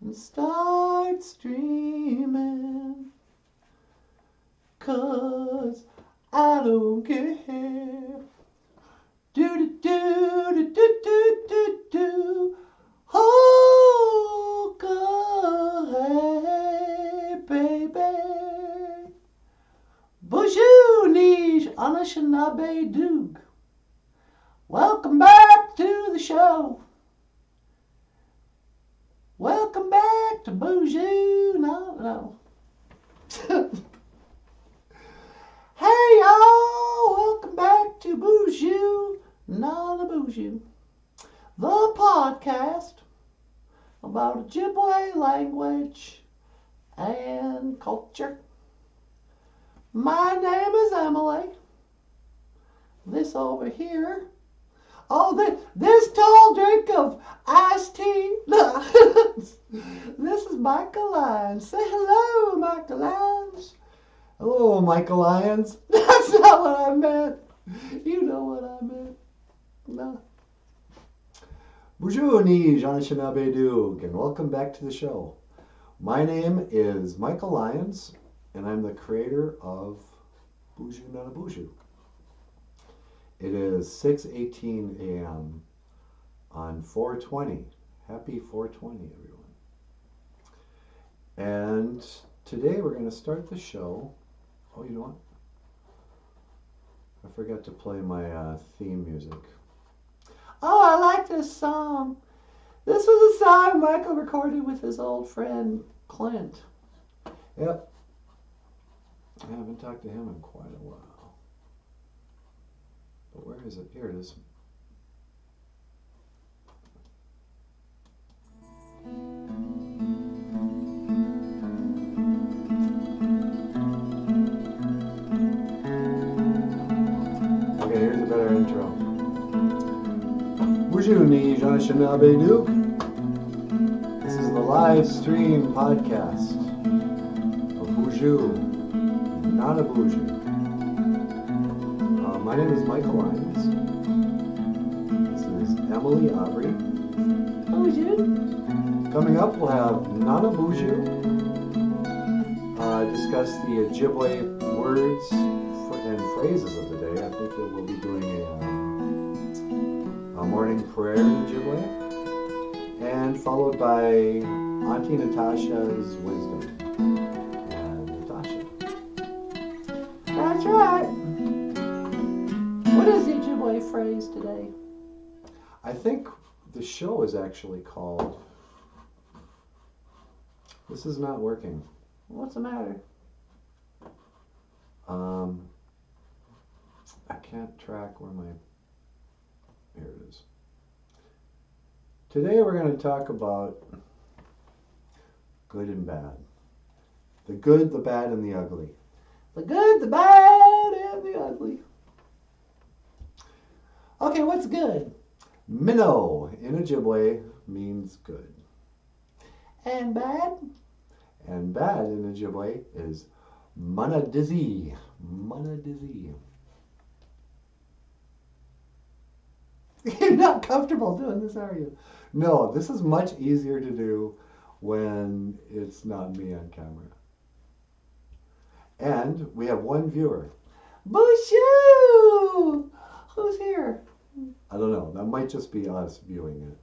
and start streaming, 'cause I don't care. Do do do do do do do do. Oh, go hey, baby. BOOZHOO niche Anishinaabe Doog. Welcome back to the show. Welcome back to BOOZHOO. No. Hey y'all, welcome back to BOOZHOO, NANABOOZHOO, the podcast about Ojibwe language and culture. My name is Emily. This over here. Oh, this tall drink of iced tea. This is Michael Lyons. Say hello, Michael Lyons. Hello, Michael Lyons. That's not what I meant. You know what I meant. No. Bonjour, Anishinaabe Doog, and welcome back to the show. My name is Michael Lyons, and I'm the creator of BOOZHOO NANABOOZHOO. It is 6:18 a.m. on 4/20. Happy 4/20, everyone. And today we're going to start the show. Oh, you know what? I forgot to play my theme music. Oh, I like this song. This was a song Michael recorded with his old friend Clint. Yep. I haven't talked to him in quite a while. But where is it? Here it is. Okay, here's a better intro. BOOZHOO Anishinaabe Doog. This is the live stream podcast of BOOZHOO NANABOOZHOO. My name is Michael Lyons. This is Emily Aubrey. BOOZHOO. Coming up, we'll have NANABOOZHOO discuss the Ojibwe words and phrases of the day. I think that we'll be doing a morning prayer in Ojibwe, and followed by Auntie Natasha's wisdom. And Natasha. That's right. What is the Ojibwe phrase today? I think the show is actually called... This is not working. What's the matter? I can't track where my... Here it is. Today we're going to talk about good and bad. The good, the bad, and the ugly. The good, the bad, and the ugly. Okay, what's good? Minnow in Ojibwe means good. And bad? And bad in Ojibwe is manadizi. Manadizi. You're not comfortable doing this, are you? No, this is much easier to do when it's not me on camera. And we have one viewer. BOOZHOO! Who's here? I don't know. That might just be us viewing it.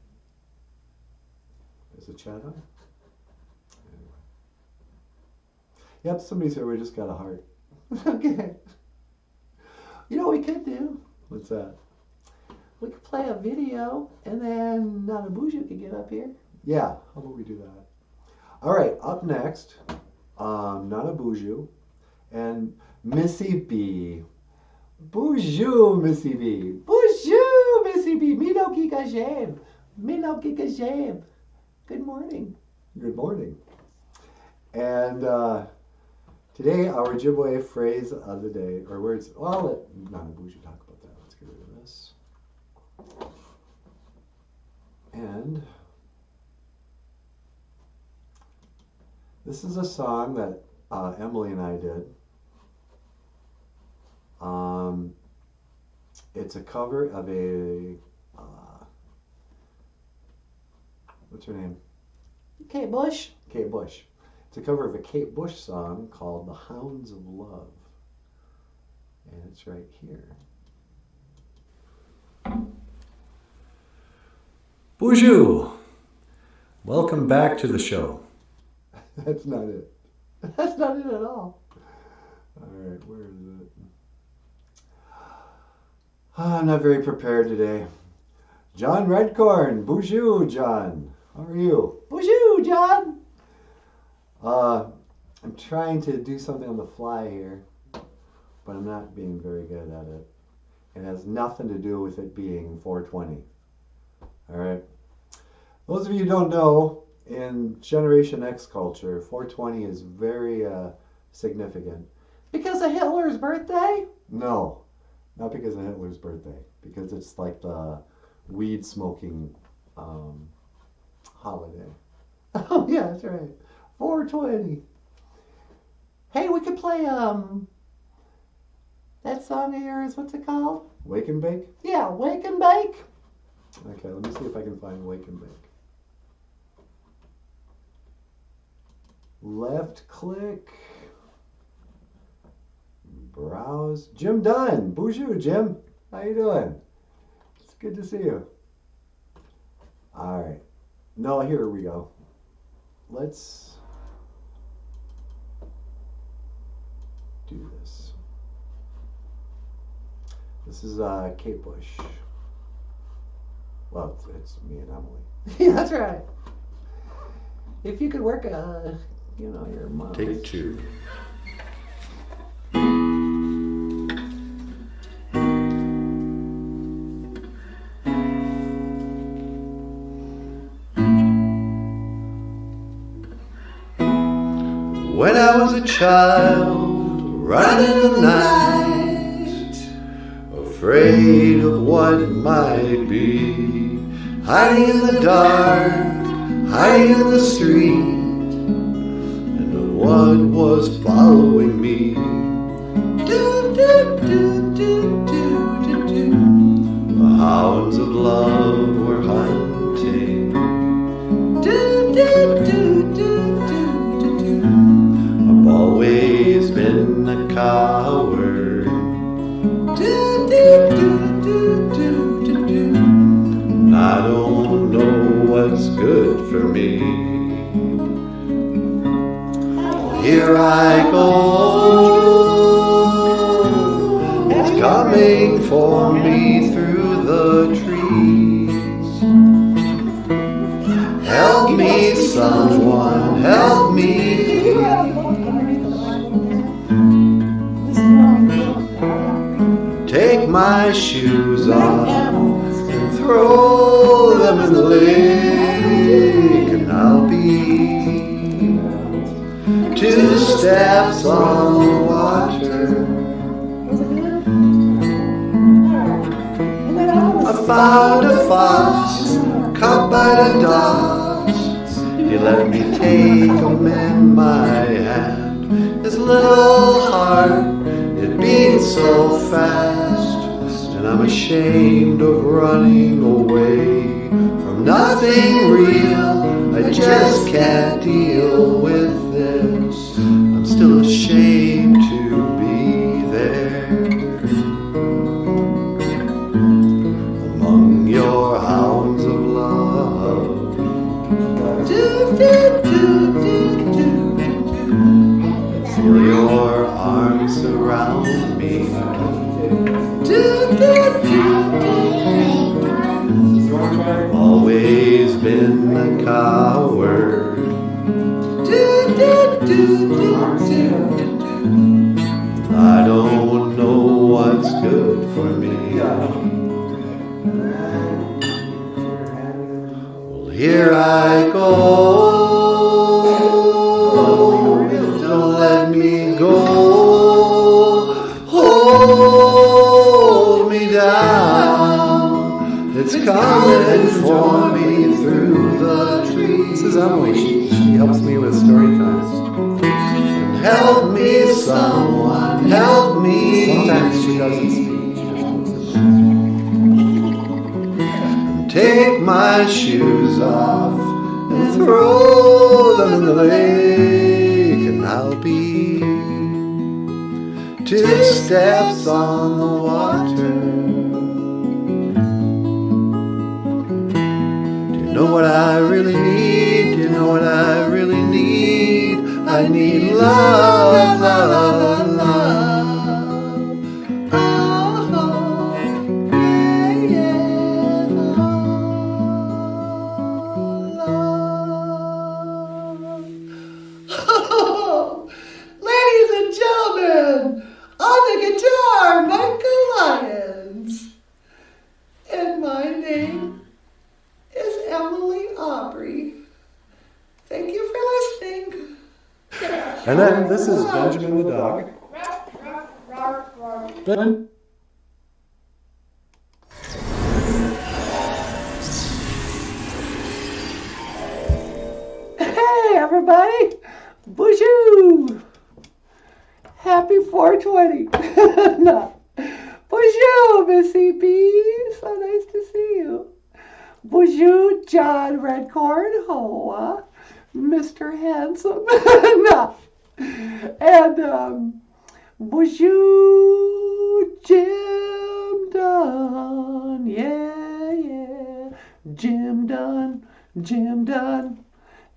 Is the chat on? Anyway. Yep, somebody's here. We just got a heart. Okay. You know what we could do? What's that? We could play a video, and then NANABOOZHOO could get up here. Yeah, how about we do that? All right, up next, NANABOOZHOO and Missy B. BOOZHOO, Missy B. BOOZHOO, Missy B. Mino Kikajeb. Mino Kikajeb. Good morning. Good morning. And today, our Ojibwe phrase of the day, or words, well, I'll let NANABOOZHOO talk about that. Let's get rid of this. And this is a song that Emily and I did. It's a cover of a what's her name? Kate Bush. Kate Bush. It's a cover of a Kate Bush song called The Hounds of Love. And it's right here. BOOZHOO! Welcome back to the show. That's not it. That's not it at all. Alright, where is it? Oh, I'm not very prepared today. John Redcorn. BOOZHOO, John. How are you? BOOZHOO, John! I'm trying to do something on the fly here, but I'm not being very good at it. It has nothing to do with it being 420. Alright? Those of you who don't know, in Generation X culture, 420 is very significant. Because of Hitler's birthday? No, not because of Hitler's birthday. Because it's like the weed smoking holiday. Oh yeah, that's right. 420. Hey, we could play that song of yours. What's it called? Wake and Bake? Yeah, Wake and Bake. Okay, let me see if I can find Wake and Bake. Left click. Browse. Jim Dunn. BOOZHOO, Jim. How you doing? It's good to see you. All right. No, here we go. Let's do this. This is Kate Bush. Well, it's me and Emily. Yeah, that's right. If you could work your mouse. Take 2. When I was a child, running in the night, afraid of what might be, hiding in the dark, hiding in the street, and of what was following me. Do, do, do, do, do, do, do. The hounds of love were hunting. Do, do, do, do, do. Always been a coward. Do, do, do, do, do, do, do. And I don't know what's good for me. Here I go. It's coming for me through the trees. Help me, someone, help me. Take my shoes off and throw them in the lake, and I'll be 2 steps on the water. I found a fox caught by the dogs. He let me take him in my hand. His little heart, it beats so fast, and I'm ashamed of running away from nothing real. I just can't deal with this. I'm still ashamed to be there. Among your hounds of love. Do, do, do, do, do, do. Feel your arms around me. Do, do, do, do. Always been a coward. Do, do, do, do, do. I don't know what's good for me. Well, here I go. Don't let me go. Hold me down. It's coming for me through the trees. This is Emily. She helps me with story times. Help me, someone. Help me. Sometimes she doesn't speak. Take my shoes off throw them in the lake, and I'll be 2 steps on the water. Do you know what I really need? Do you know what I really need? I need love, love, love. Ladies and gentlemen, on the guitar, Michael Lyons. And my name is Emily Aubrey. Thank you for listening. And then this is Benjamin the dog. Ben? Hey everybody! BOOZHOO! Happy 420! No. BOOZHOO, Miss CP! So nice to see you. BOOZHOO, John Redcorn, Hoa, Mr. Handsome. No. And BOOZHOO, Jim Dunn. Yeah, yeah. Jim Dunn, Jim Dunn.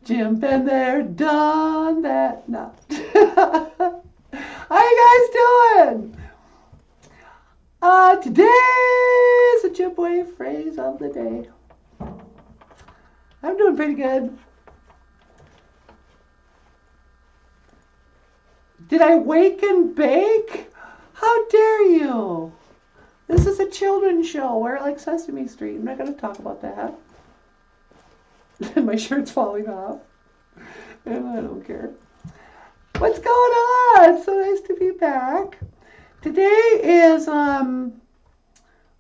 Jim been there, done that. No. How you guys doing? Today's Ojibwe phrase of the day. I'm doing pretty good. Did I wake and bake? How dare you? This is a children's show. We're like Sesame Street. I'm not going to talk about that. My shirt's falling off. And I don't care. What's going on? So nice to be back. Today is,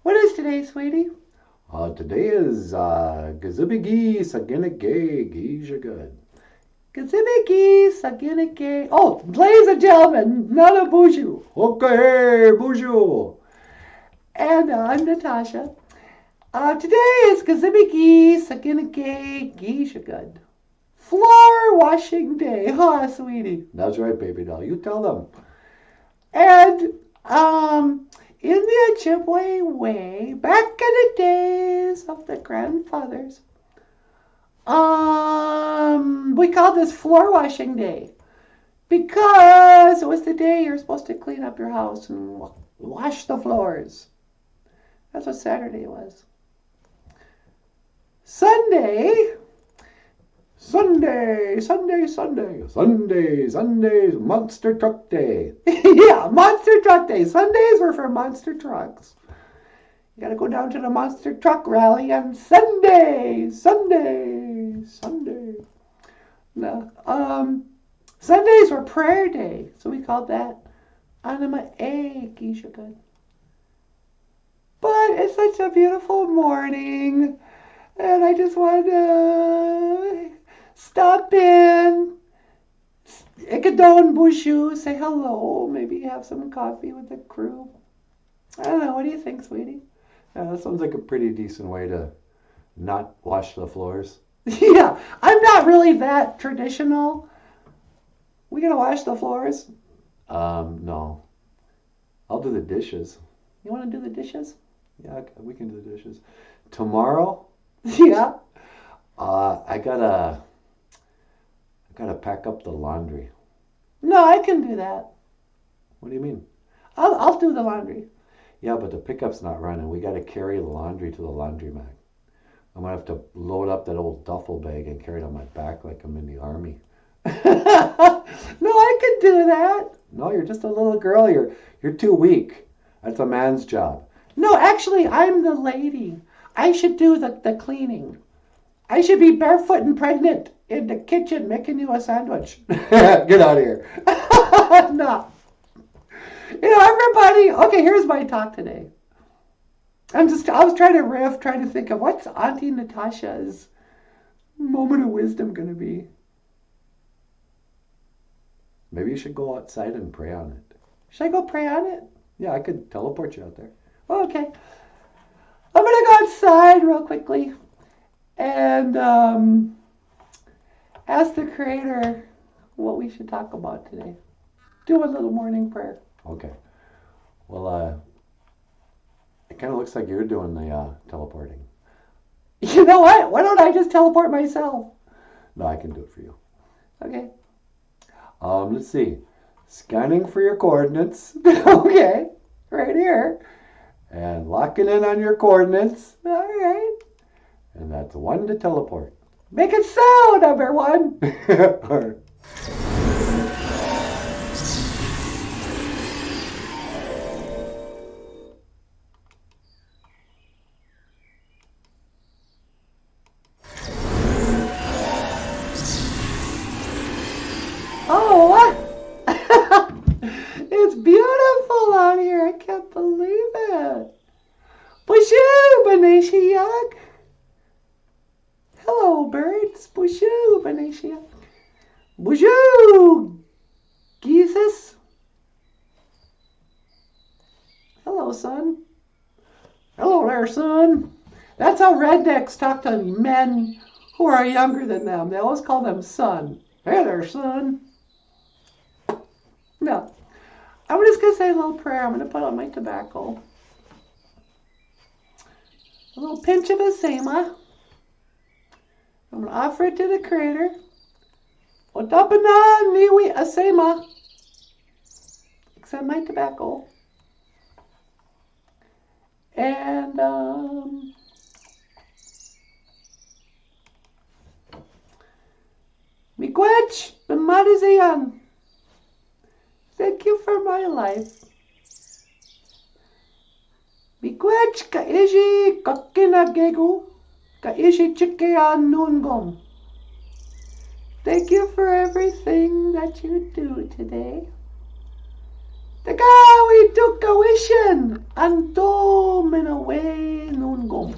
what is today, sweetie? Today is, Gazibigi Saginagay Gijagad. Gazibigi Saginagay. Oh, ladies and gentlemen, NANABOOZHOO. Okay, BOOZHOO. And I'm Natasha. Today is Gazibigi Saginagay Gijagad. Floor washing day. Huh, sweetie? That's right, baby doll. You tell them. And in the Ojibwe way, back in the days of the grandfathers, we called this floor washing day because it was the day you're supposed to clean up your house and wash the floors. That's what Saturday was. Sunday, Monster Truck Day. Yeah, Monster Truck Day. Sundays were for monster trucks. You gotta go down to the monster truck rally on Sunday. No, Sundays were prayer day, so we called that Anima E Gishagad. But it's such a beautiful morning, and I just wanted to stop in, Ikadon BOOZHOO, say hello, maybe have some coffee with the crew. I don't know, what do you think, sweetie? Yeah, that sounds like a pretty decent way to not wash the floors. Yeah, I'm not really that traditional. We gonna wash the floors? No. I'll do the dishes. You wanna do the dishes? Yeah, we can do the dishes. Tomorrow? Yeah. I gotta pack up the laundry. No, I can do that. What do you mean? I'll do the laundry. Yeah, but the pickup's not running. We gotta carry the laundry to the laundromat. I'm gonna have to load up that old duffel bag and carry it on my back like I'm in the army. No, I can do that. No, you're just a little girl. You're too weak. That's a man's job. No, actually, I'm the lady. I should do the cleaning. I should be barefoot and pregnant in the kitchen making you a sandwich. Get out of here. No. You know, everybody, okay, here's my talk today. I was trying to riff, trying to think of what's Auntie Natasha's moment of wisdom going to be. Maybe you should go outside and pray on it. Should I go pray on it? Yeah, I could teleport you out there. Oh, okay. I'm going to go outside real quickly and ask the Creator what we should talk about today. Do a little morning prayer. Okay. Well, it kind of looks like you're doing the teleporting. You know what? Why don't I just teleport myself? No, I can do it for you. Okay. Let's see. Scanning for your coordinates. Okay. Right here. And locking in on your coordinates. All right. And that's 1 to teleport. Make it so, number 1. Oh, it's beautiful out here. I can't believe it. BOOZHOO, Benishiak. Hello, birds. BOOZHOO, Benishiak. BOOZHOO, Jesus. Hello, son. Hello there, son. That's how rednecks talk to men who are younger than them. They always call them son. Hey there, son. No. I'm just going to say a little prayer. I'm going to put on my tobacco. A little pinch of asema. I'm going to offer it to the Creator. Otapana niwi asema. Except my tobacco. And, miigwech b'madizayan. Thank you for my life. Miigwech ka'iji kakinagegu ka'iji chikean nungom. Thank you for everything that you do today. Tagawi tukawishin antom in a way nungom.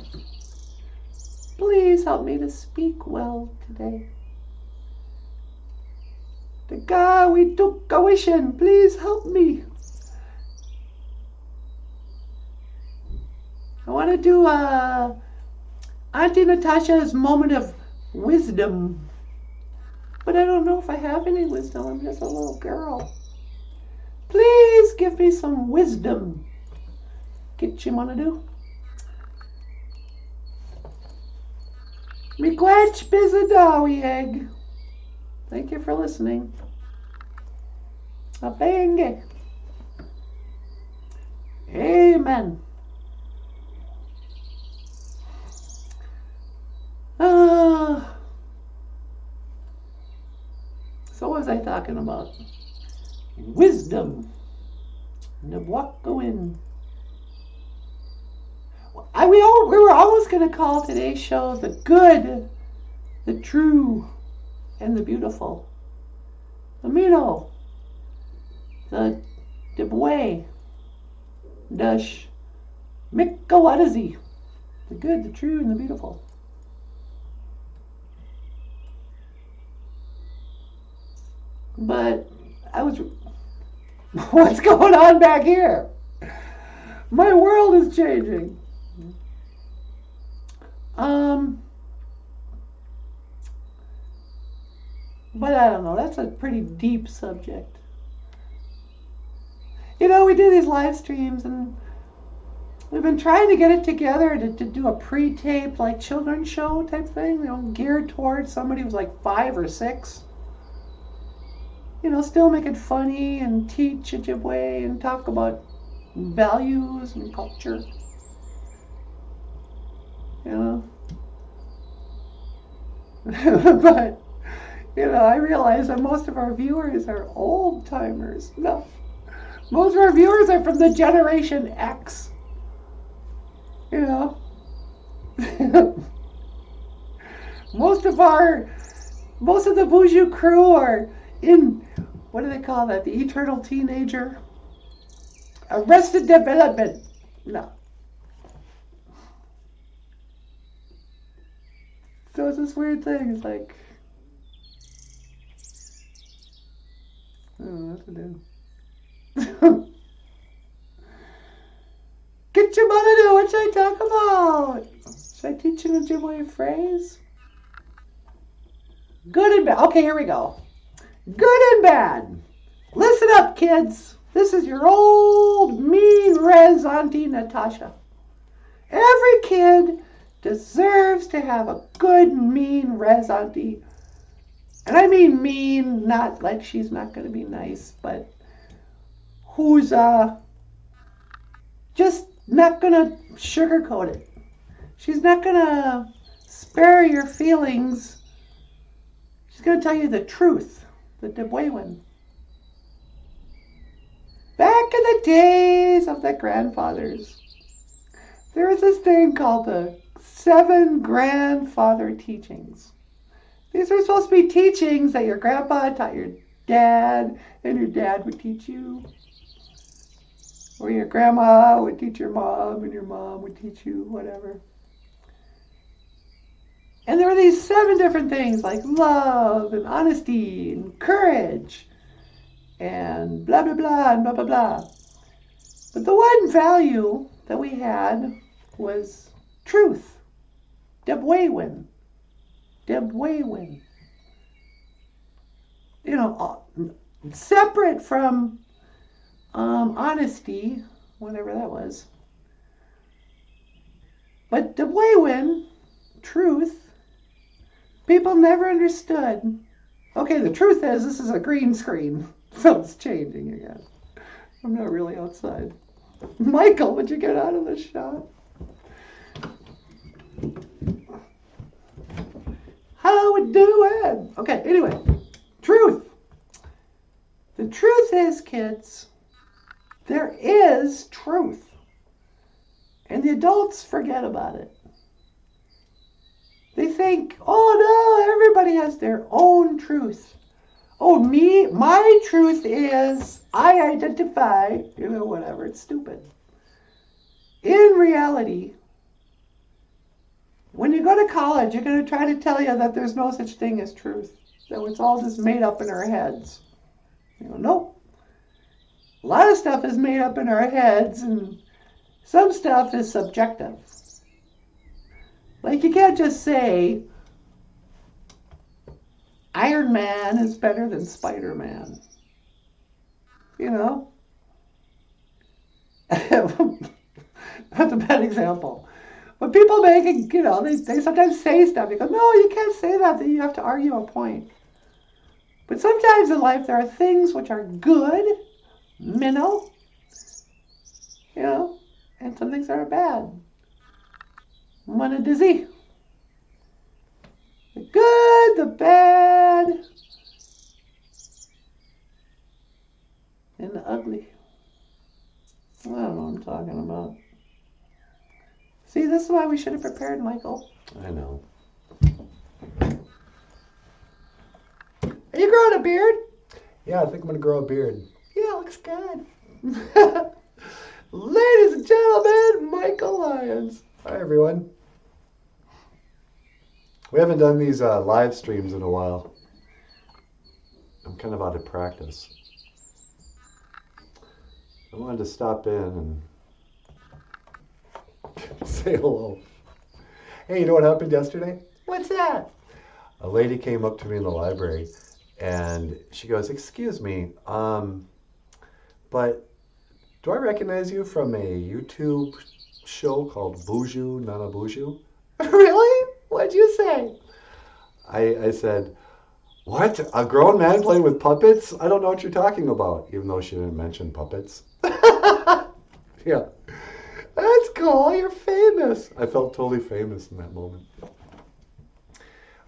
Please help me to speak well today. Tagawi tukawishin, please help me. I want to do Auntie Natasha's moment of wisdom. But I don't know if I have any wisdom. I'm just a little girl. Please give me some wisdom. Get you want to do? Miigwech bizadawi egg. Thank you for listening. Abenge. Amen. So what was I talking about? Wisdom. Nabwakawin. We were always going to call today's show the good, the true, and the beautiful. The middle. The debwe. Dush. Mikawadazi. The good, the true, and the beautiful. But I was... What's going on back here? My world is changing. But I don't know. That's a pretty deep subject. You know, we do these live streams and we've been trying to get it together to do a pre-tape like children's show type thing, you know, geared towards somebody who's like 5 or 6. You know, still make it funny and teach Ojibwe and talk about values and culture. You know? But, you know, I realize that most of our viewers are old timers. No. Most of our viewers are from the Generation X. You know? Most of the BOOZHOO crew are in, what do they call that? The eternal teenager? Arrested development. No. So it's this weird thing. It's like, I don't know what to do. Get your mother to, what should I talk about? Should I teach you an Ojibwe phrase? Good and bad. Okay, here we go. Good and bad. Listen up, kids. This is your old mean res auntie Natasha. Every kid deserves to have a good mean res auntie. And I mean mean, not like she's not going to be nice, but who's just not going to sugarcoat it. She's not going to spare your feelings. She's going to tell you the truth, the Debwaywen. Back in the days of the grandfathers, there was this thing called the 7 grandfather teachings. These were supposed to be teachings that your grandpa taught your dad, and your dad would teach you. Or your grandma would teach your mom, and your mom would teach you, whatever. And there were these 7 different things like love and honesty and courage and blah, blah, blah, and blah, blah, blah. But the one value that we had was truth. Debwaywen. Debwaywen. You know, separate from honesty, whatever that was. But Debwaywen, truth, people never understood. Okay, the truth is this is a green screen, so it's changing again. I'm not really outside. Michael, would you get out of the shot? How we doing? Okay, anyway, truth. The truth is, kids, there is truth. And the adults forget about it. They think, oh no, everybody has their own truth. Oh, my truth is I identify, whatever, it's stupid. In reality, when you go to college, you're going to try to tell you that there's no such thing as truth. That it's all just made up in our heads. Nope. A lot of stuff is made up in our heads, and some stuff is subjective. Like, you can't just say Iron Man is better than Spider-Man. That's a bad example. When people make it, they sometimes say stuff. You go, no, you can't say that. Then you have to argue a point. But sometimes in life there are things which are good, minnow, and some things that are bad. One a dizzy. The good, the bad, and the ugly. I don't know what I'm talking about. See, this is why we should have prepared, Michael. I know. Are you growing a beard? Yeah, I think I'm going to grow a beard. Yeah, it looks good. Ladies and gentlemen, Michael Lyons. Hi, everyone. We haven't done these live streams in a while. I'm kind of out of practice. I wanted to stop in and say hello. Hey, you know what happened yesterday? What's that? A lady came up to me in the library and she goes, "Excuse me, but do I recognize you from a YouTube show called BOOZHOO, NANABOOZHOO?" Really? What'd you say? I said, "What? A grown man playing with puppets? I don't know what you're talking about," even though she didn't mention puppets. Yeah. That's cool. You're famous. I felt totally famous in that moment.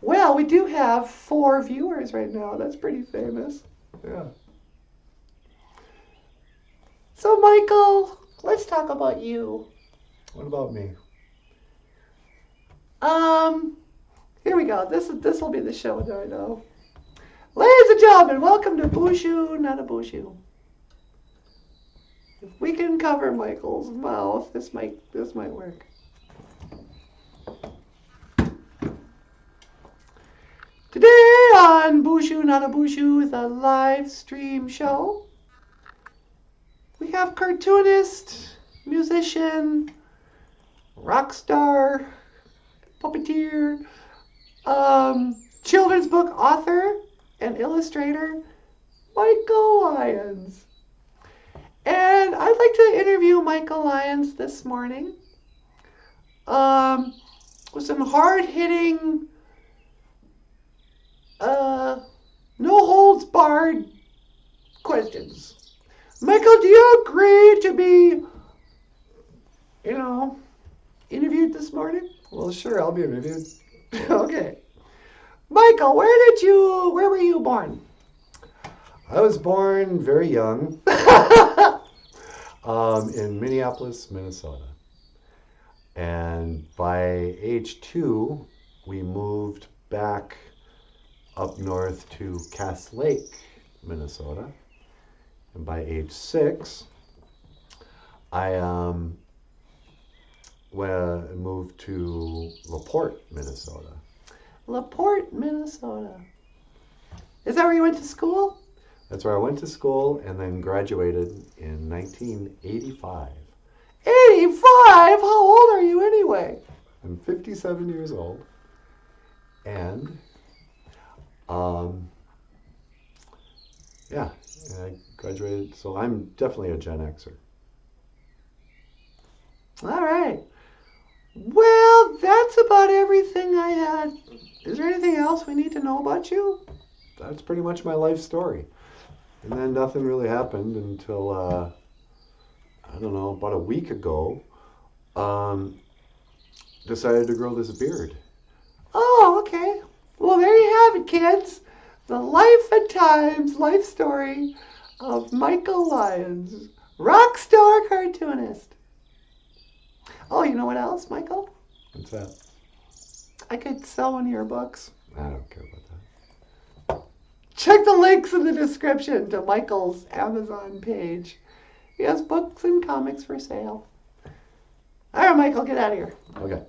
Well, we do have 4 viewers right now. That's pretty famous. Yeah. So, Michael, let's talk about you. What about me? Here we go. This will be the show that I know. Ladies and gentlemen, welcome to BOOZHOO, NANABOOZHOO. If we can cover Michael's mouth, this might work. Today on BOOZHOO, NANABOOZHOO, the live stream show, we have cartoonist, musician, rock star, puppeteer, children's book author and illustrator, Michael Lyons. And I'd like to interview Michael Lyons this morning with some hard-hitting, no-holds-barred questions. Michael, do you agree to be, interviewed this morning? Well, sure, I'll be interviewed. Okay. Michael, where were you born? I was born very young in Minneapolis, Minnesota. And by age 2, we moved back up north to Cass Lake, Minnesota. And by age 6, I moved to LaPorte, Minnesota. LaPorte, Minnesota. Is that where you went to school? That's where I went to school and then graduated in 1985. 85? How old are you anyway? I'm 57 years old. And, I graduated, so I'm definitely a Gen Xer. All right. Well, that's about everything I had. Is there anything else we need to know about you? That's pretty much my life story. And then nothing really happened until, about a week ago, decided to grow this beard. Oh, okay. Well, there you have it, kids. The life and times, life story of Michael Lyons, rock star cartoonist. Oh, you know what else, Michael? What's that? I could sell one of your books. I don't care about that. Check the links in the description to Michael's Amazon page. He has books and comics for sale. All right, Michael, get out of here. Okay.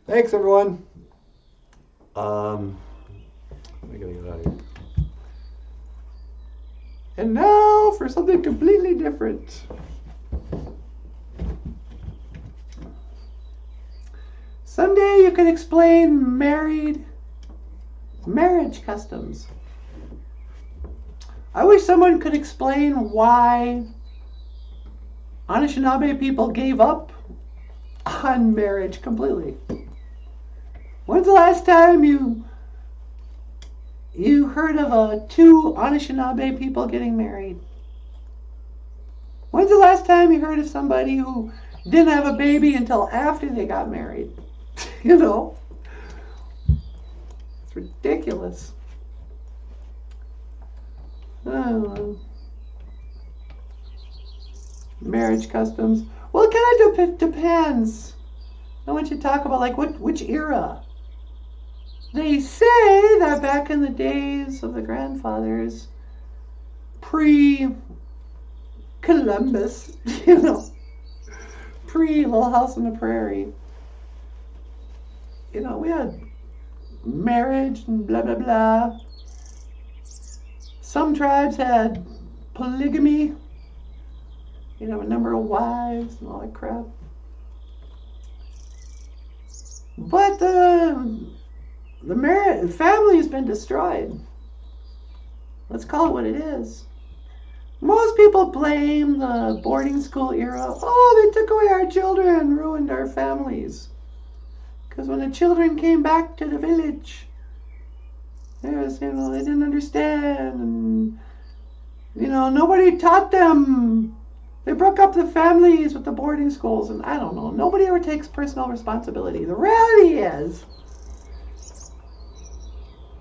Thanks, everyone. I gotta get out of here. And now for something completely different. Someday you can explain marriage customs. I wish someone could explain why Anishinaabe people gave up on marriage completely. When's the last time you heard of two Anishinaabe people getting married? When's the last time you heard of somebody who didn't have a baby until after they got married? It's ridiculous. Marriage customs. Well, it kind of depends on what you talk about, which era. They say that back in the days of the grandfathers, pre-Columbus, pre-Little House on the Prairie, we had marriage and blah, blah, blah. Some tribes had polygamy, a number of wives and all that crap. But the family has been destroyed. Let's call it what it is. Most people blame the boarding school era. Oh, they took away our children, ruined our families. Because when the children came back to the village, there was, they didn't understand, and, nobody taught them. They broke up the families with the boarding schools, and I don't know. Nobody ever takes personal responsibility. The reality is,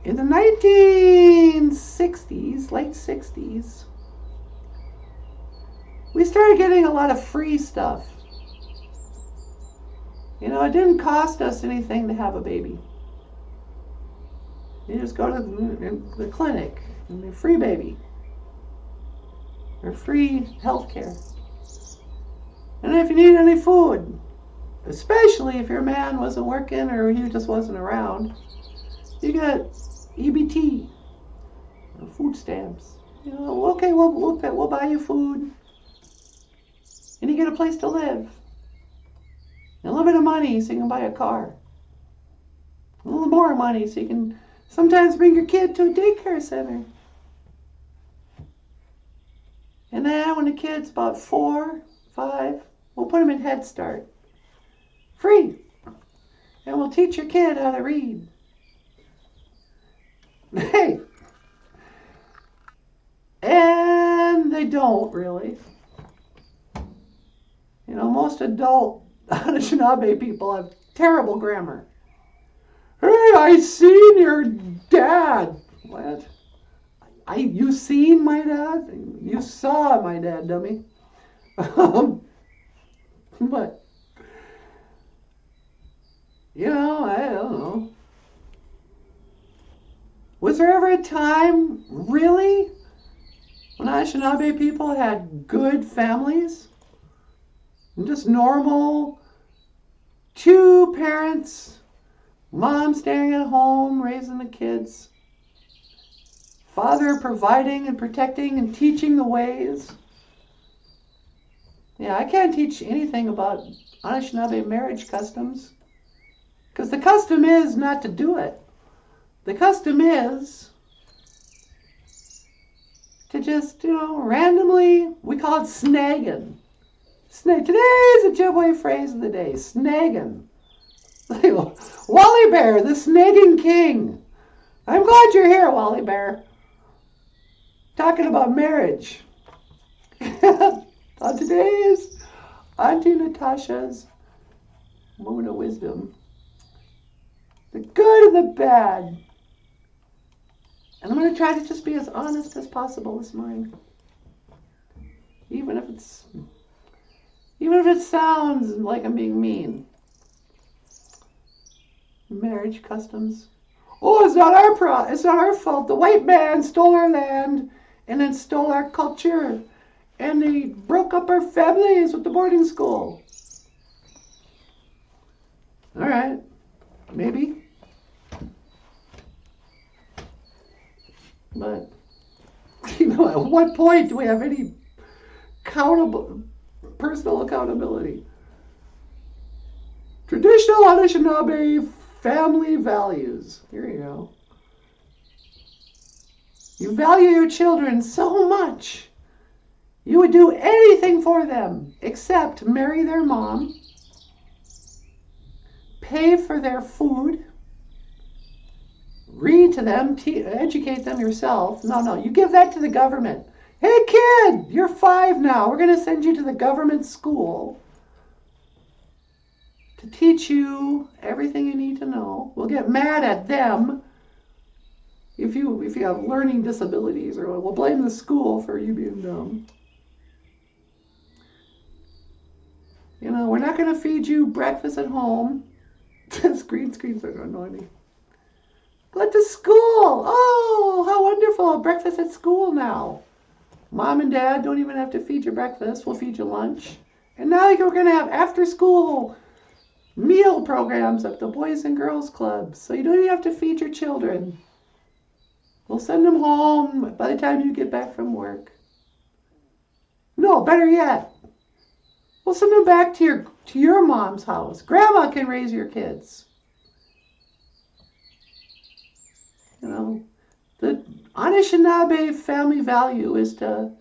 in the 1960s, late 60s, we started getting a lot of free stuff. It didn't cost us anything to have a baby. You just go to the clinic and they're free baby. Or free health care. And if you need any food, especially if your man wasn't working or he just wasn't around, you get EBT, food stamps. Okay, we'll buy you food. And you get a place to live. And a little bit of money so you can buy a car. A little more money so you can Sometimes bring your kid to a daycare center. And then when the kid's about 4, 5, we'll put him in Head Start. Free. And we'll teach your kid how to read. Hey. And they don't really. You know, most adult Anishinaabe people have terrible grammar. Hey, I seen your dad. What? You seen my dad? You saw my dad, dummy. But, you know, I don't know. Was there ever a time, really, when Anishinaabe people had good families? And just normal, 2 parents, mom staying at home, raising the kids, father providing and protecting and teaching the ways. Yeah, I can't teach anything about Anishinaabe marriage customs, because the custom is not to do it. The custom is to just, you know, randomly, we call it snagging. Today's Ojibwe phrase of the day, snagging. Wally Bear, the snagging king. I'm glad you're here, Wally Bear. Talking about marriage. On today's Auntie Natasha's moment of wisdom, the good and the bad. And I'm going to try to just be as honest as possible this morning. Even if it sounds like I'm being mean. Marriage customs. Oh, it's not our fault. The white man stole our land and then stole our culture. And they broke up our families with the boarding school. All right. Maybe. But, you know, at what point do we have any personal accountability? Traditional Anishinaabe family values. Here you go. You value your children so much. You would do anything for them except marry their mom, pay for their food, read to them, educate them yourself. No, you give that to the government. Hey kid, you're 5 now. We're going to send you to the government school to teach you everything you need to know. We'll get mad at them if you have learning disabilities, or we'll blame the school for you being dumb. You know, we're not going to feed you breakfast at home. Green screens are annoying me. Go to school. Oh, how wonderful. Breakfast at school now. Mom and Dad don't even have to feed you breakfast. We'll feed you lunch. And now we're going to have after-school meal programs at the Boys and Girls Clubs. So you don't even have to feed your children. We'll send them home by the time you get back from work. No, better yet. We'll send them back to your mom's house. Grandma can raise your kids. You know, the Anishinaabe family value is to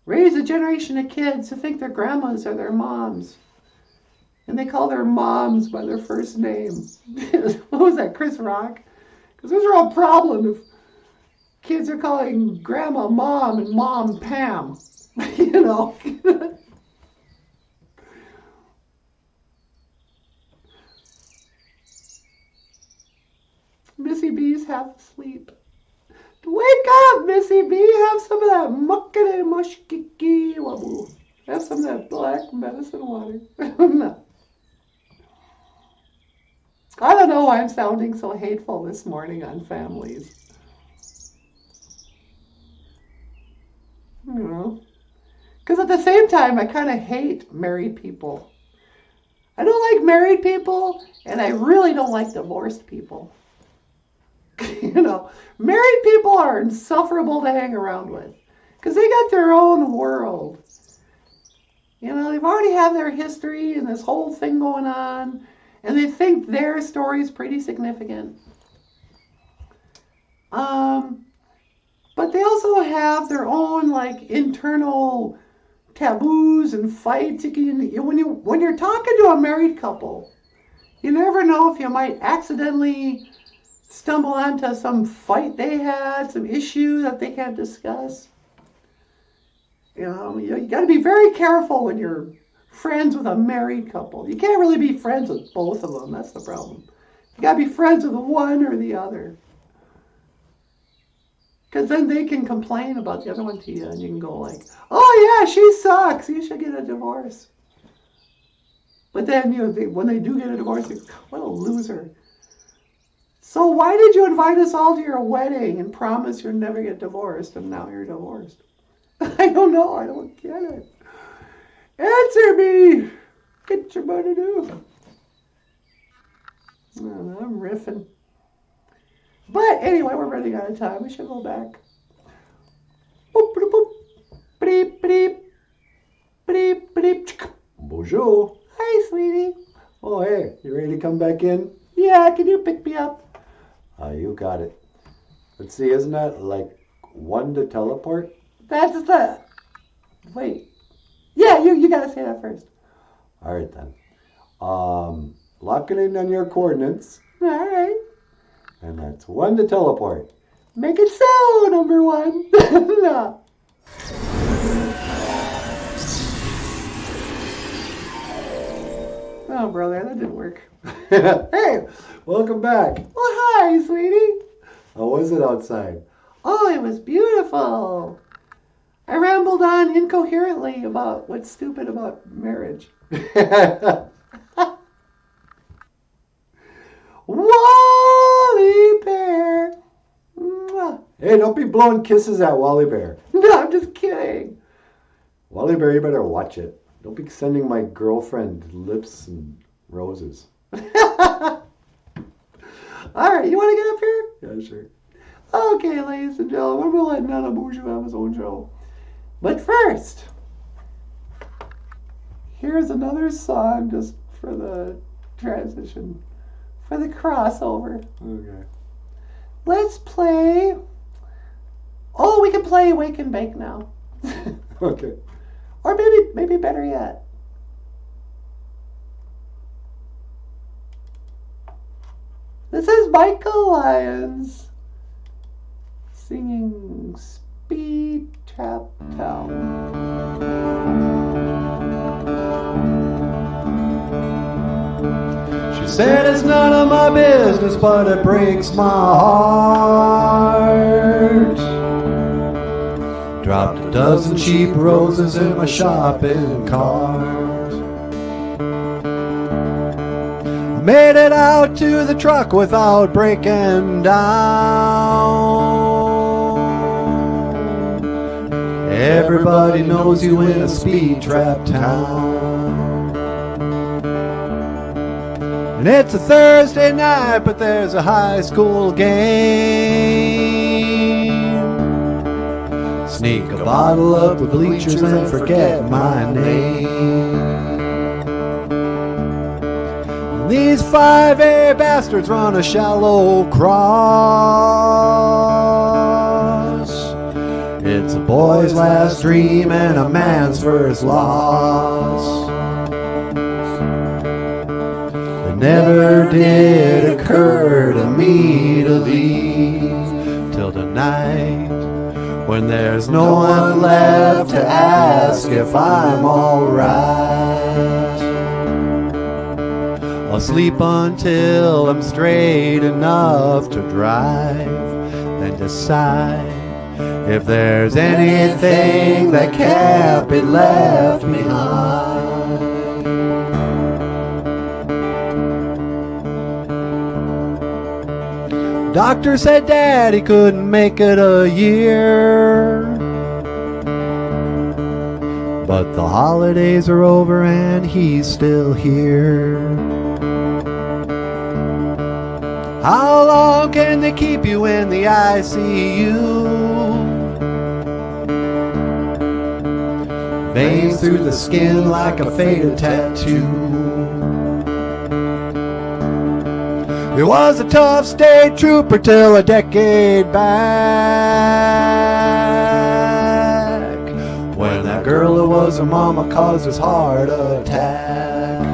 raise a generation of kids who think their grandmas are their moms. And they call their moms by their first name. What was that, Chris Rock? Because there's a real problem if kids are calling grandma mom and mom Pam. You know. Missy B's half asleep. Wake up, Missy B. Have some of that muckety mushkiki wabu. Have some of that black medicine water. No. I don't know why I'm sounding so hateful this morning on families. You know. Because at the same time, I kind of hate married people. I don't like married people, and I really don't like divorced people. You know, married people are insufferable to hang around with because they got their own world. You know, they've already have their history and this whole thing going on, and they think their story is pretty significant. But they also have their own like internal taboos and fights. When you're talking to a married couple, you never know if you might accidentally stumble onto some fight they had, some issue that they can't discuss. You got to be very careful when you're friends with a married couple. You can't really be friends with both of them. That's the problem. You got to be friends with one or the other. Because then they can complain about the other one to you, and you can go like, oh yeah, she sucks. You should get a divorce. But then when they do get a divorce, you go, what a loser. So why did you invite us all to your wedding and promise you'll never get divorced, and now you're divorced? I don't know. I don't get it. Answer me. Get your money do. I'm riffing. But anyway, we're running out of time. We should go back. Boop, boop, boop. Beep, beep. Beep, beep. Bonjour. Hi, sweetie. Oh, hey. You ready to come back in? Yeah, can you pick me up? You got it. Let's see. Isn't that like 1 to teleport? That's the... Wait. Yeah, you gotta say that first. All right, then. Lock it in on your coordinates. All right. And that's 1 to teleport. Make it so, number 1. No. Oh, brother, that didn't work. Hey, welcome back. Well, hi, sweetie. How was it outside? Oh, it was beautiful. I rambled on incoherently about what's stupid about marriage. Wally Bear. Mwah. Hey, don't be blowing kisses at Wally Bear. No, I'm just kidding. Wally Bear, you better watch it. Don't be sending my girlfriend lips and roses. All right, you want to get up here? Yeah, sure. Okay, ladies and gentlemen, we'll let NANABOOZHOO have his own show. But first, here's another song just for the transition, for the crossover. Okay. Let's play... Oh, we can play Wake and Bake now. Okay. Or maybe better yet. This is Michael Lyons singing Speed Trap Town. She said it's none of my business, but it breaks my heart. Dropped a dozen cheap roses in my shopping cart. Made it out to the truck without breaking down. Everybody knows you in a speed trap town. And it's a Thursday night, but there's a high school game. Sneak a bottle up the bleachers and forget my name. And these 5A bastards run a shallow cross. It's a boy's last dream and a man's first loss. It never did occur to me to leave till tonight, when there's no one left to ask if I'm alright. I'll sleep until I'm straight enough to drive, then decide if there's anything that can't be left behind. Doctor said Daddy couldn't make it a year, but the holidays are over and he's still here. How long can they keep you in the ICU? Veins through the skin like a faded tattoo. He was a tough state trooper till a decade back, when that girl who was her mama caused his heart attack.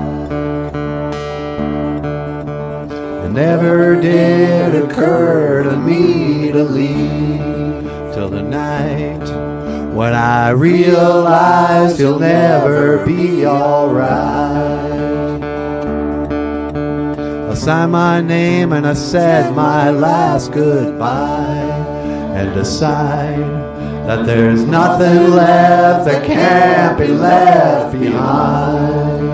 It never did occur to me to leave till the night when I realized he'll never be alright. I signed my name and I said my last goodbye, and decide that there's nothing left that can't be left behind.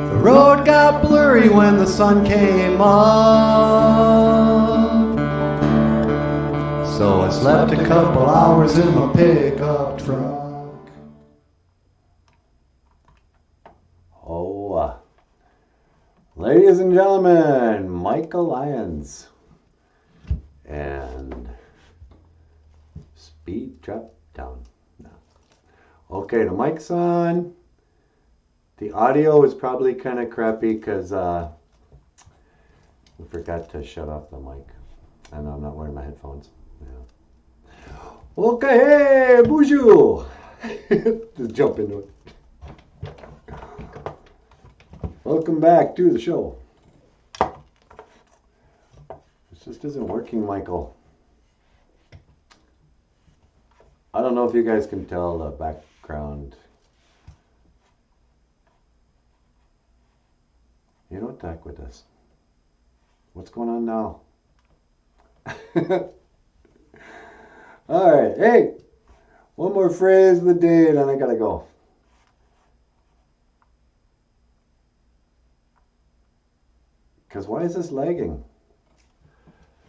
The road got blurry when the sun came up, so I slept a couple hours in my pickup truck. Oh, ladies and gentlemen, Michael Lyons and Speed Trap Down. No. Okay, the mic's on. The audio is probably kind of crappy because we forgot to shut off the mic. And I'm not wearing my headphones. Yeah. Okay, hey, BOOZHOO! Just jump into it. Welcome back to the show. This just isn't working, Michael. I don't know if you guys can tell the background. You don't talk with us. What's going on now? Alright, hey! One more phrase of the day, then I gotta go. Because why is this lagging?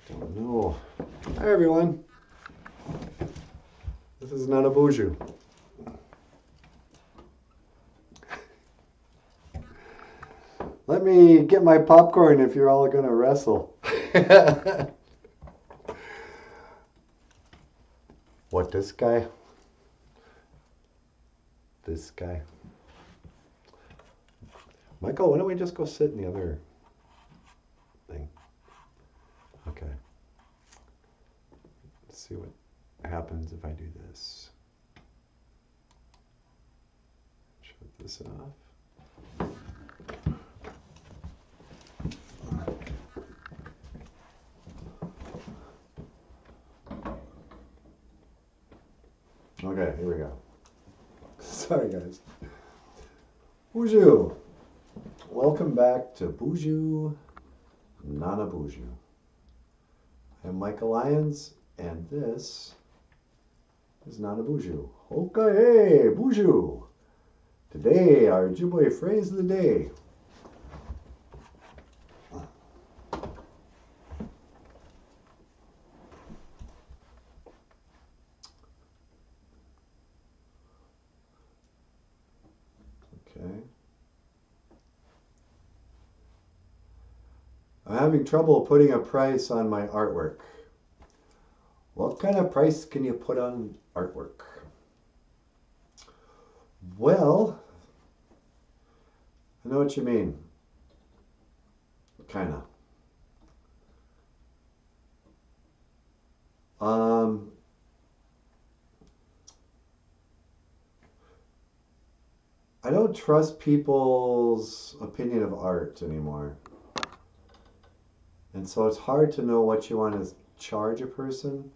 Don't know. Hi everyone. This is NANABOOZHOO. Let me get my popcorn if you're all gonna wrestle. What, this guy? This guy? Michael, why don't we just go sit in the other thing? Okay. Let's see what happens if I do this. Shut this off. Okay, here we go. Sorry, guys. BOOZHOO. Welcome back to BOOZHOO, NANABOOZHOO. I'm Michael Lyons, and this is NANABOOZHOO. Okay, hey, BOOZHOO. Today, our Ojibwe phrase of the day. Okay. I'm having trouble putting a price on my artwork. What kind of price can you put on artwork? Well, I know what you mean. Kinda. I don't trust people's opinion of art anymore. And so it's hard to know what you want to charge a person.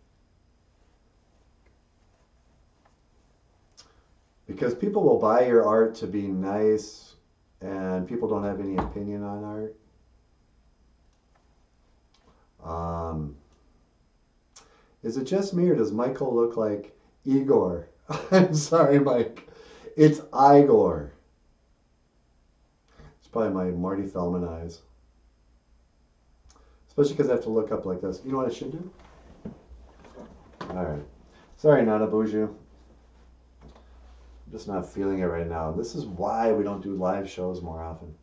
Because people will buy your art to be nice, and people don't have any opinion on art. Is it just me, or does Michael look like Igor? I'm sorry, Mike. It's Igor. It's probably my Marty Feldman eyes. Especially because I have to look up like this. You know what I should do? Alright. Sorry, NANABOOZHOO. I'm just not feeling it right now. This is why we don't do live shows more often.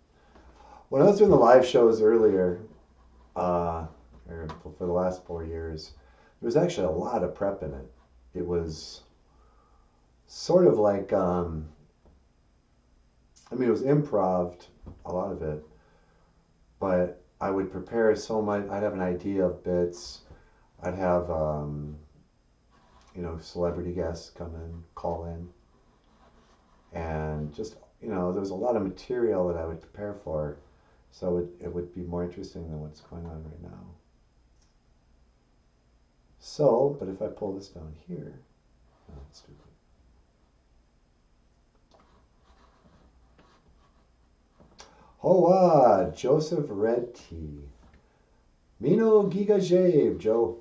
When I was doing the live shows earlier, or for the last 4 years, there was actually a lot of prep in it. It was sort of like, I mean, it was improv, a lot of it, but I would prepare so much. I'd have an idea of bits. I'd have, you know, celebrity guests come in, call in, and just, you know, there was a lot of material that I would prepare for, so it would be more interesting than what's going on right now. So, but if I pull this down here, oh, that's stupid. Hoa, Joseph Red Tea. Mino Giga Jave, Joe.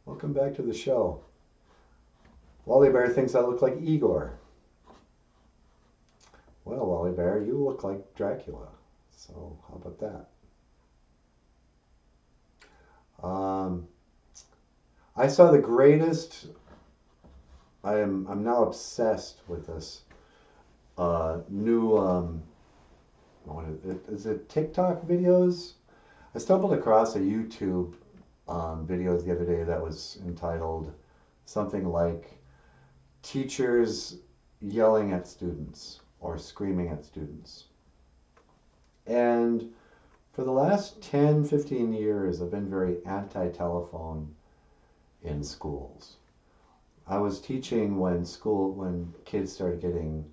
Welcome back to the show. Wally Bear thinks I look like Igor. Well, Wally Bear, you look like Dracula. So, how about that? I saw the greatest. I'm now obsessed with this new what is it TikTok videos? I stumbled across a YouTube video the other day that was entitled something like teachers yelling at students or screaming at students. And for the last 10, 15 years, I've been very anti-telephone in schools. I was teaching when kids started getting,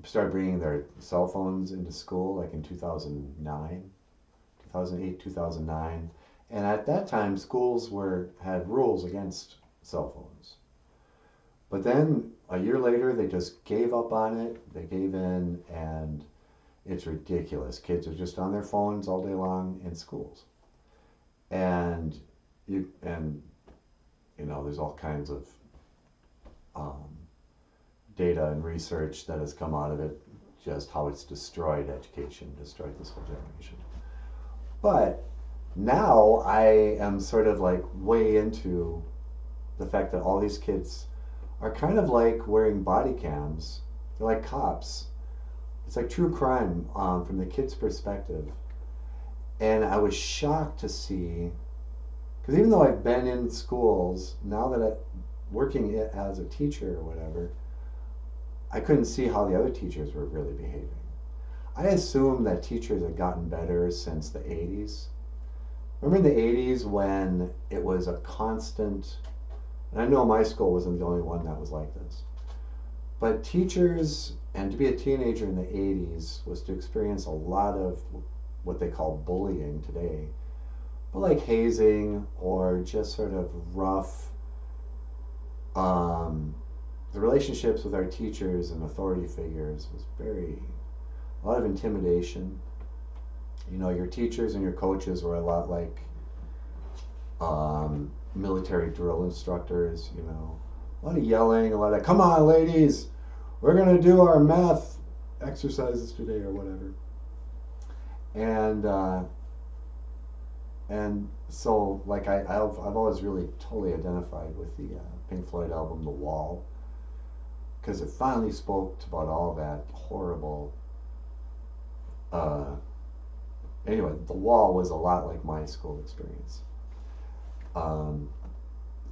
started bringing their cell phones into school, like in 2009, 2008, 2009. And at that time, schools had rules against cell phones. But then a year later, they just gave up on it. They gave in, and it's ridiculous. Kids are just on their phones all day long in schools. And you know, there's all kinds of data and research that has come out of it, just how it's destroyed education, destroyed this whole generation. But now I am sort of like way into the fact that all these kids are kind of like wearing body cams. They're like cops. It's like true crime from the kids' perspective. And I was shocked to see, because even though I've been in schools, now that I'm working as a teacher or whatever, I couldn't see how the other teachers were really behaving. I assume that teachers had gotten better since the 80s. Remember in the 80s when it was a constant, and I know my school wasn't the only one that was like this, but teachers, and to be a teenager in the 80s was to experience a lot of what they call bullying today, but like hazing or just sort of rough, the relationships with our teachers and authority figures was a lot of intimidation. You know, your teachers and your coaches were a lot like military drill instructors, you know. A lot of yelling, a lot of, come on ladies, we're gonna do our math exercises today or whatever. And so like I've always really totally identified with the Pink Floyd album The Wall, because it finally spoke about all that horrible. Anyway, The Wall was a lot like my school experience.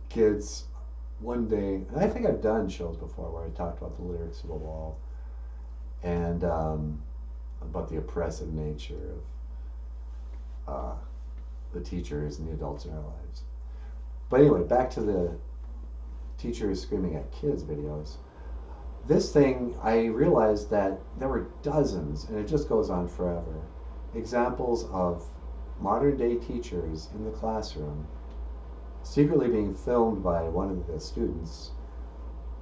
Kids, one day, and I think I've done shows before where I talked about the lyrics of The Wall and about the oppressive nature of the teachers and the adults in our lives. But anyway, back to the teachers screaming at kids videos. This thing, I realized that there were dozens, and it just goes on forever, examples of modern day teachers in the classroom secretly being filmed by one of the students,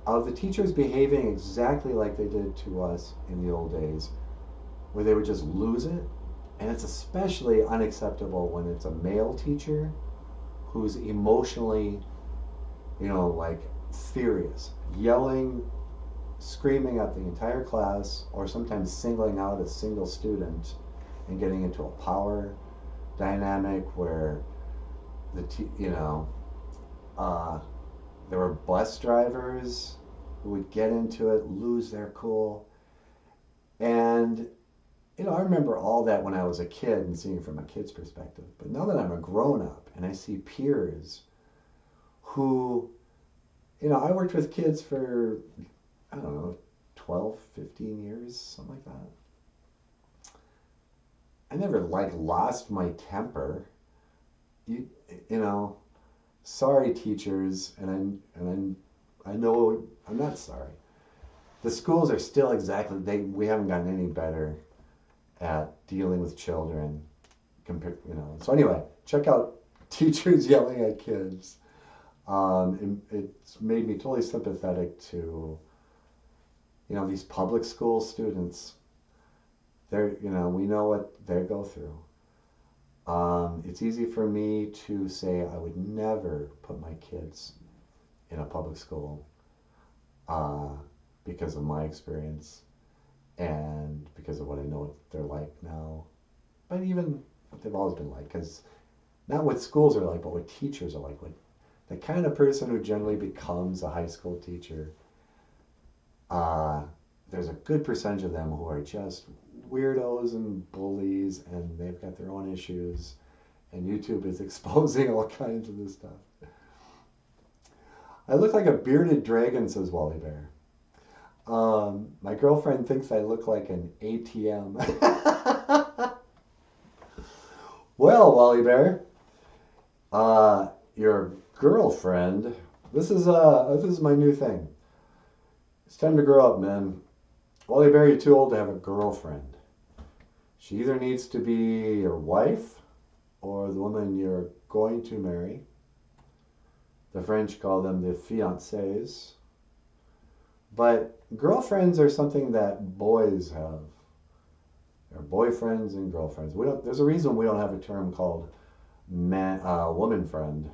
of the teachers behaving exactly like they did to us in the old days, where they would just lose it. And it's especially unacceptable when it's a male teacher who's emotionally, you know, like furious, yelling, screaming at the entire class, or sometimes singling out a single student and getting into a power dynamic where there were bus drivers who would get into it, lose their cool. And, I remember all that when I was a kid and seeing it from a kid's perspective. But now that I'm a grown up and I see peers who, I worked with kids for, I don't know, 12, 15 years, something like that. I never lost my temper. You know, sorry teachers, and I know I'm not sorry. The schools are still we haven't gotten any better at dealing with children So anyway, check out Teachers Yelling at Kids. It's made me totally sympathetic to these public school students. We know what they go through. It's easy for me to say I would never put my kids in a public school because of my experience and because of what I know what they're like now. But even what they've always been like, because not what schools are like, but what teachers are like. What the kind of person who generally becomes a high school teacher, there's a good percentage of them who are just weirdos and bullies, and they've got their own issues, and YouTube is exposing all kinds of this stuff. I look like a bearded dragon, says Wally Bear. My girlfriend thinks I look like an ATM. Well, Wally Bear, your girlfriend, this is my new thing. It's time to grow up, man. Wally Bear, you're too old to have a girlfriend. She either needs to be your wife or the woman you're going to marry. The French call them the fiancés. But girlfriends are something that boys have. They're boyfriends and girlfriends. There's a reason we don't have a term called woman friend.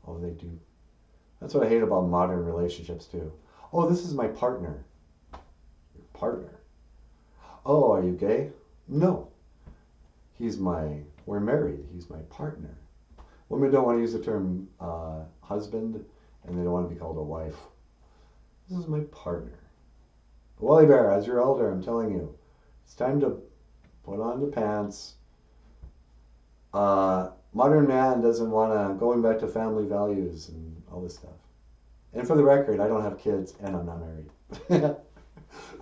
Oh, they do. That's what I hate about modern relationships too. Oh, this is my partner. Your partner. Oh, are you gay? No. We're married. He's my partner. Women don't want to use the term husband, and they don't want to be called a wife. This is my partner. But Wally Bear, as you're older, I'm telling you, it's time to put on the pants. Modern man doesn't want to, going back to family values and all this stuff. And for the record, I don't have kids and I'm not married.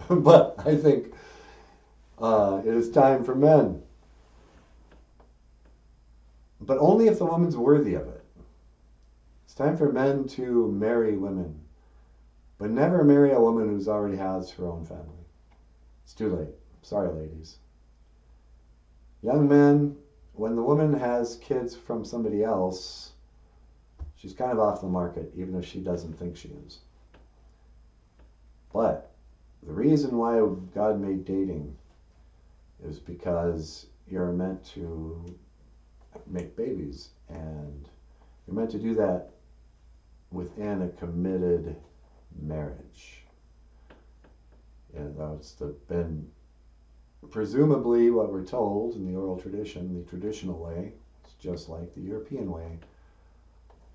But I think it is time for men. But only if the woman's worthy of it. It's time for men to marry women. But never marry a woman who's already has her own family. It's too late. Sorry, ladies. Young men, when the woman has kids from somebody else, she's kind of off the market, even if she doesn't think she is. But the reason why God made dating is because you're meant to make babies, and you're meant to do that within a committed marriage. And that's been presumably what we're told in the oral tradition, the traditional way. It's just like the European way,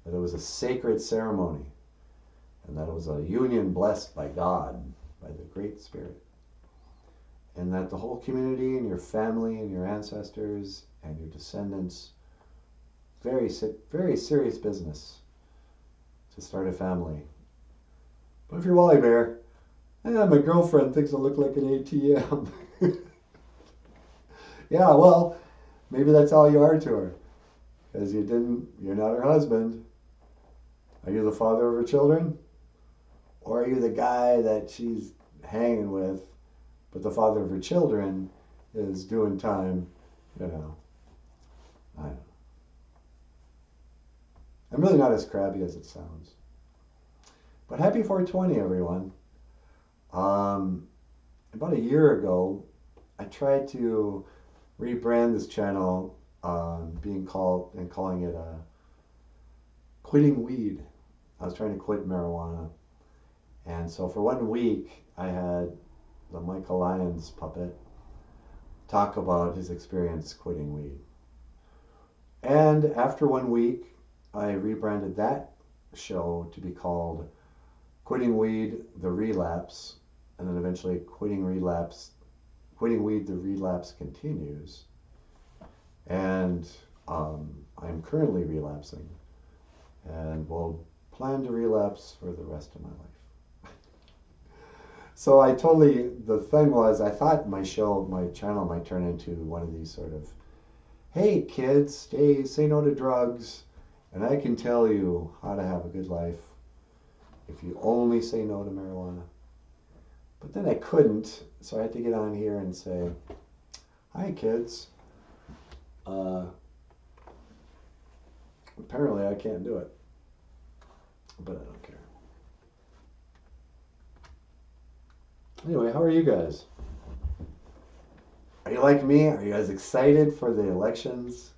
that it was a sacred ceremony, and that it was a union blessed by God, by the Great Spirit, and that the whole community and your family and your ancestors and your descendants, very serious business to start a family. But if you're Wally Bear, my girlfriend thinks I look like an ATM. Yeah, well, maybe that's all you are to her, because you're not her husband. Are you the father of her children? Or are you the guy that she's hanging with, but the father of her children is doing time, I don't know. I'm really not as crabby as it sounds. But happy 420, everyone. About a year ago, I tried to rebrand this channel, calling it quitting weed. I was trying to quit marijuana. And so for 1 week, I had the Michael Lyons puppet talk about his experience quitting weed. And after 1 week, I rebranded that show to be called Quitting Weed, The Relapse, and then eventually Quitting Weed, The Relapse Continues. And I'm currently relapsing and will plan to relapse for the rest of my life. So the thing was, I thought my channel might turn into one of these sort of, hey kids, say no to drugs, and I can tell you how to have a good life if you only say no to marijuana. But then I couldn't, so I had to get on here and say, hi kids, apparently I can't do it, but I don't care. Anyway, how are you guys? Are you like me? Are you guys excited for the elections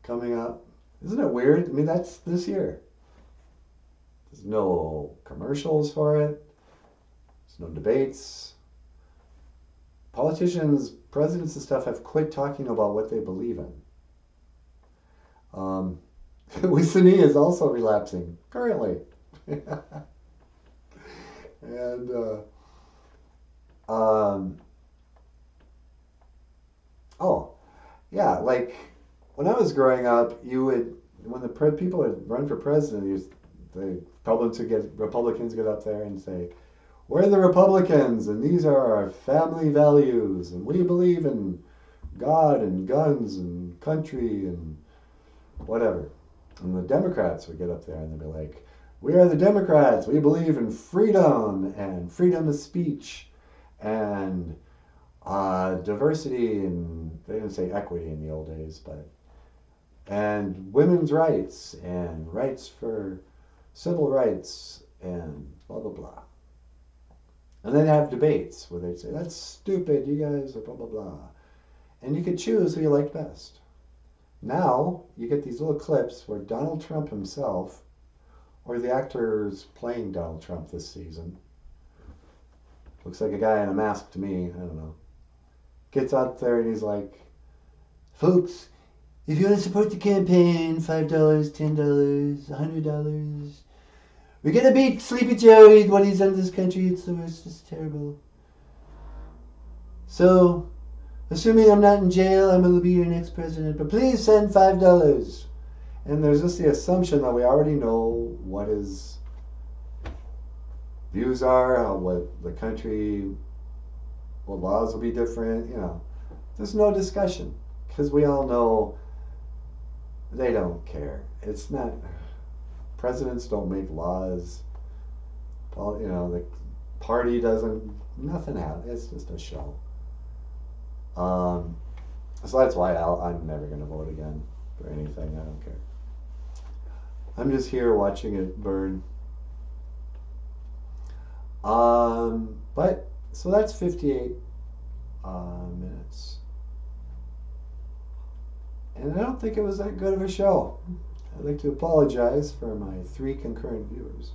coming up? Isn't it weird? I mean, that's this year. There's no commercials for it. There's no debates. Politicians, presidents and stuff have quit talking about what they believe in. Wisani is also relapsing currently. And oh, yeah, like when I was growing up, when the people would run for president, the Republicans get up there and say, we're the Republicans, and these are our family values, and we believe in God and guns and country and whatever. And the Democrats would get up there and they'd be like, we are the Democrats, we believe in freedom and freedom of speech and diversity, and they didn't say equity in the old days, and women's rights and rights for civil rights and blah, blah, blah. And then have debates where they'd say, that's stupid, you guys are blah, blah, blah. And you could choose who you liked best. Now, you get these little clips where Donald Trump himself, or the actors playing Donald Trump this season, looks like a guy in a mask to me, I don't know, gets out there and he's like, folks, if you want to support the campaign, $5, $10, $100, we're going to beat Sleepy Joe, what he's done to this country, it's the worst, it's terrible. So, assuming I'm not in jail, I'm going to be your next president, but please send $5. And there's just the assumption that we already know what his views are, what the country, what laws will be different, There's no discussion, because we all know they don't care. It's not, presidents don't make laws, the party doesn't, nothing happens, it's just a show. So that's why I'm never going to vote again for anything. I don't care. I'm just here watching it burn. But so that's 58 minutes, and I don't think it was that good of a show. I'd like to apologize for my 3 concurrent viewers.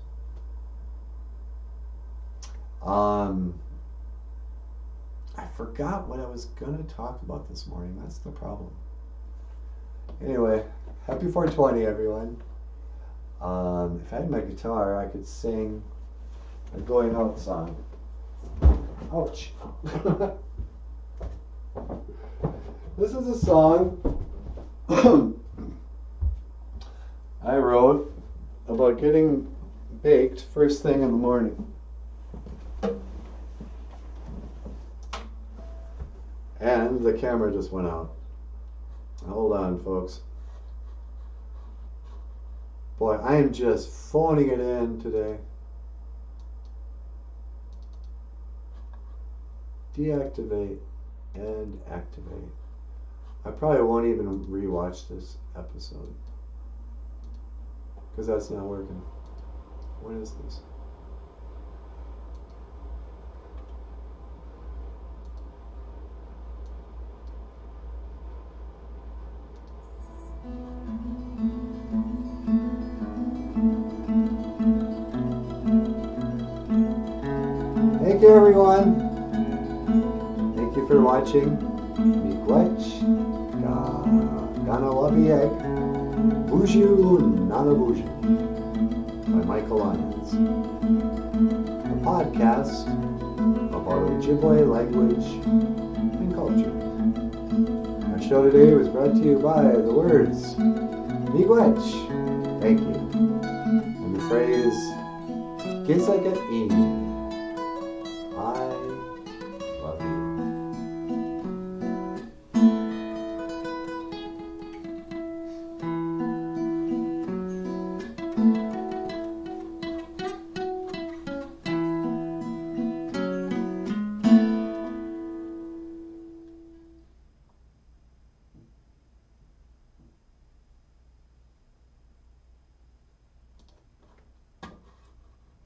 I forgot what I was going to talk about this morning. That's the problem. Anyway, happy 420, everyone. If I had my guitar, I could sing a going out song. Ouch. This is a song I wrote about getting baked first thing in the morning. And the camera just went out. Hold on, folks. Boy, I am just phoning it in today. Deactivate and activate. I probably won't even rewatch this episode, because that's not working. What is this? watching Miigwech Gana Wabi Egg BOOZHOO NANABOOZHOO by Michael Lyons. A podcast about Ojibwe language and culture. Our show today was brought to you by the words Miigwech, thank you, and the phrase Gisagat I love you.